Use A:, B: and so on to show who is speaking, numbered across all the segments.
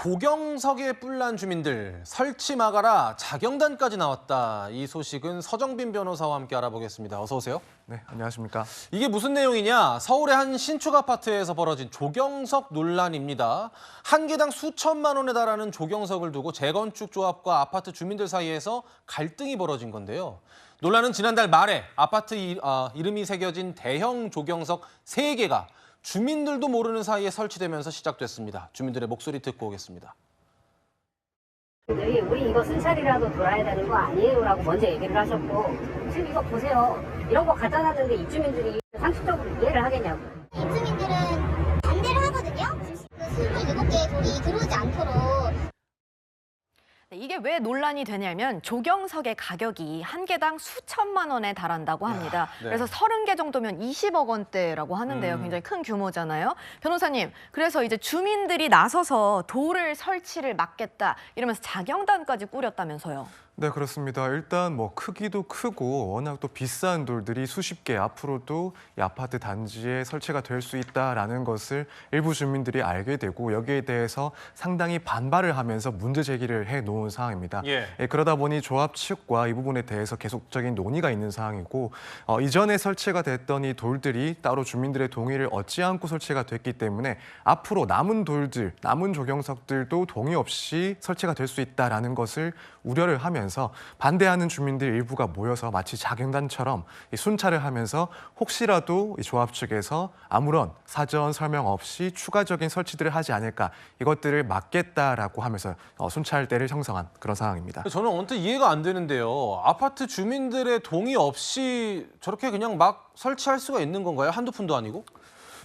A: 조경석에 뿔난 주민들 설치 막아라 자경단까지 나왔다. 이 소식은 서정빈 변호사와 함께 알아보겠습니다. 어서 오세요.
B: 네, 안녕하십니까.
A: 이게 무슨 내용이냐? 서울의 한 신축 아파트에서 벌어진 조경석 논란입니다. 한 개당 수천만 원에 달하는 조경석을 두고 재건축 조합과 아파트 주민들 사이에서 갈등이 벌어진 건데요. 논란은 지난달 말에 아파트 이름이 새겨진 대형 조경석 3개가 주민들도 모르는 사이에 설치되면서 시작됐습니다. 주민들의 목소리 듣고 오겠습니다.
C: 우리 이거 순찰이라도 돌아야 되는 거 아니에요? 라고 먼저 얘기를 하셨고, 지금 이거 보세요. 이런 거 갖다 놨는데 입주민들이 상식적으로 이해를 하겠냐고.
D: 입주민들은 반대를 하거든요. 그 27개의 돌이 들어오지 않도록.
E: 이게 왜 논란이 되냐면 조경석의 가격이 한 개당 수천만 원에 달한다고 합니다.
A: 네.
E: 그래서 30개 정도면 20억 원대라고 하는데요. 굉장히 큰 규모잖아요. 변호사님, 그래서 이제 주민들이 나서서 돌을 설치를 막겠다 이러면서 자경단까지 꾸렸다면서요.
B: 네, 그렇습니다. 일단 뭐 크기도 크고 워낙 또 비싼 돌들이 수십 개 앞으로도 이 아파트 단지에 설치가 될 수 있다라는 것을 일부 주민들이 알게 되고 여기에 대해서 상당히 반발을 하면서 문제 제기를 해놓은 상황입니다. 그러다 보니 조합 측과 이 부분에 대해서 계속적인 논의가 있는 상황이고 이전에 설치가 됐던 이 돌들이 따로 주민들의 동의를 얻지 않고 설치가 됐기 때문에 앞으로 남은 돌들, 남은 조경석들도 동의 없이 설치가 될 수 있다라는 것을 우려를 하면서 반대하는 주민들 일부가 모여서 마치 자경단처럼 순찰을 하면서 혹시라도 이 조합 측에서 아무런 사전 설명 없이 추가적인 설치들을 하지 않을까 이것들을 막겠다라고 하면서 순찰대를 형성한 그런 상황입니다.
A: 저는 언뜻 이해가 안 되는데요. 아파트 주민들의 동의 없이 저렇게 그냥 막 설치할 수가 있는 건가요? 한두 푼도 아니고?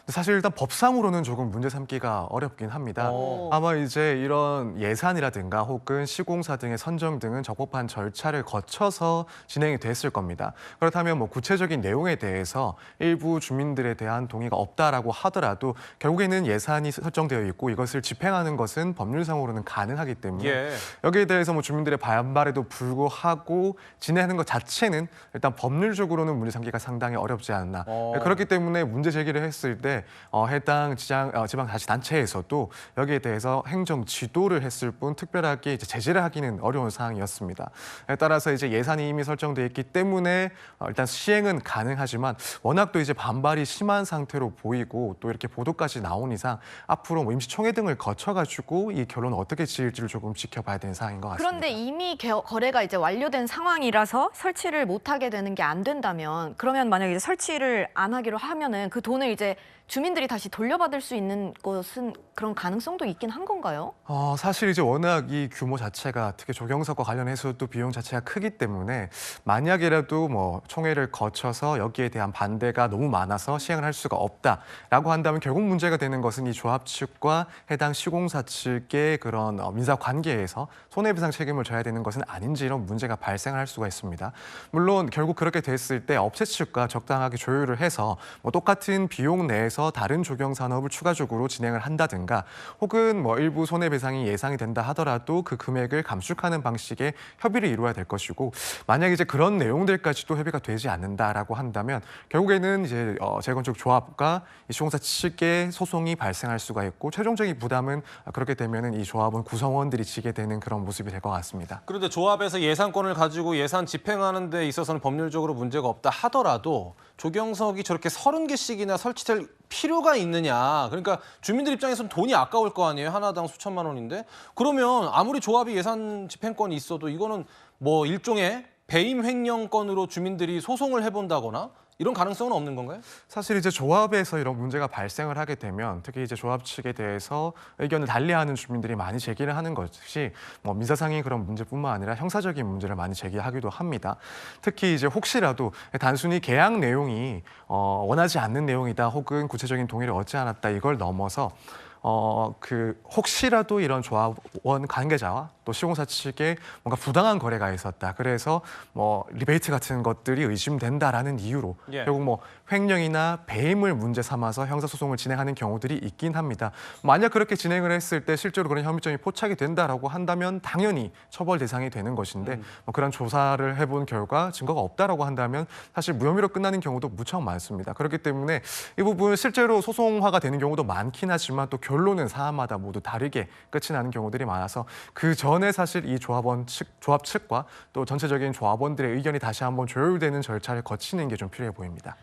B: 사실 일단 법상으로는 조금 문제 삼기가 어렵긴 합니다. 아마 이제 이런 예산이라든가 혹은 시공사 등의 선정 등은 적법한 절차를 거쳐서 진행이 됐을 겁니다. 그렇다면 뭐 구체적인 내용에 대해서 일부 주민들에 대한 동의가 없다라고 하더라도 결국에는 예산이 설정되어 있고 이것을 집행하는 것은 법률상으로는 가능하기 때문에 여기에 대해서 뭐 주민들의 반발에도 불구하고 진행하는 것 자체는 일단 법률적으로는 문제 삼기가 상당히 어렵지 않나. 그렇기 때문에 문제 제기를 했을 때 해당 지방자치단체에서도 여기에 대해서 행정 지도를 했을 뿐 특별하게 이제 제재를 하기는 어려운 상황이었습니다. 따라서 이제 예산이 이미 설정돼 있기 때문에 일단 시행은 가능하지만 워낙 또 이제 반발이 심한 상태로 보이고 또 이렇게 보도까지 나온 이상 앞으로 뭐 임시총회 등을 거쳐가지고 이 결론을 어떻게 지을지를 조금 지켜봐야 되는 상황인 것 같습니다.
E: 그런데 이미 거래가 이제 완료된 상황이라서 설치를 못하게 되는 게 안 된다면 그러면 만약에 이제 설치를 안 하기로 하면은 그 돈을 이제 주민들이 다시 돌려받을 수 있는 것은 그런 가능성도 있긴 한 건가요?
B: 사실 이제 워낙 이 규모 자체가 특히 조경석과 관련해서도 비용 자체가 크기 때문에 만약이라도 뭐 총회를 거쳐서 여기에 대한 반대가 너무 많아서 시행을 할 수가 없다라고 한다면 결국 문제가 되는 것은 이 조합 측과 해당 시공사 측의 그런 민사 관계에서 손해배상 책임을 져야 되는 것은 아닌지 이런 문제가 발생할 수가 있습니다. 물론 결국 그렇게 됐을 때 업체 측과 적당하게 조율을 해서 뭐 똑같은 비용 내에서 다른 조경 산업을 추가적으로 진행을 한다든가 혹은 뭐 일부 손해배상이 예상이 된다 하더라도 그 금액을 감축하는 방식의 협의를 이루어야 될 것이고 만약 이제 그런 내용들까지도 협의가 되지 않는다라고 한다면 결국에는 이제 재건축 조합과 이 시공사 측의 소송이 발생할 수가 있고 최종적인 부담은 그렇게 되면은 이 조합은 구성원들이 지게 되는 그런 모습이 될 것 같습니다.
A: 그런데 조합에서 예산권을 가지고 예산 집행하는 데 있어서는 법률적으로 문제가 없다 하더라도 조경석이 저렇게 30개씩이나 설치될 필요가 있느냐. 그러니까 주민들 입장에서는 돈이 아까울 거 아니에요. 하나당 수천만 원인데. 그러면 아무리 조합이 예산 집행권이 있어도 이거는 뭐 일종의 배임 횡령건으로 주민들이 소송을 해본다거나 이런 가능성은 없는 건가요?
B: 사실 이제 조합에서 이런 문제가 발생을 하게 되면 특히 이제 조합 측에 대해서 의견을 달리하는 주민들이 많이 제기를 하는 것이 뭐 민사상의 그런 문제뿐만 아니라 형사적인 문제를 많이 제기하기도 합니다. 특히 이제 혹시라도 단순히 계약 내용이 원하지 않는 내용이다 혹은 구체적인 동의를 얻지 않았다 이걸 넘어서 혹시라도 이런 조합원 관계자와 또 또 시공사 측에 뭔가 부당한 거래가 있었다. 그래서 뭐 리베이트 같은 것들이 의심된다라는 이유로
A: 예.
B: 결국 뭐 횡령이나 배임을 문제 삼아서 형사소송을 진행하는 경우들이 있긴 합니다. 만약 그렇게 진행을 했을 때 실제로 그런 혐의점이 포착이 된다라고 한다면 당연히 처벌 대상이 되는 것인데 뭐 그런 조사를 해본 결과 증거가 없다라고 한다면 사실 무혐의로 끝나는 경우도 무척 많습니다. 그렇기 때문에 이 부분 실제로 소송화가 되는 경우도 많긴 하지만 또 결론은 사안마다 모두 다르게 끝이 나는 경우들이 많아서 그 전에 사실 이 조합 측과 또 전체적인 조합원들의 의견이 다시 한번 조율되는 절차를 거치는 게 좀 필요해 보입니다.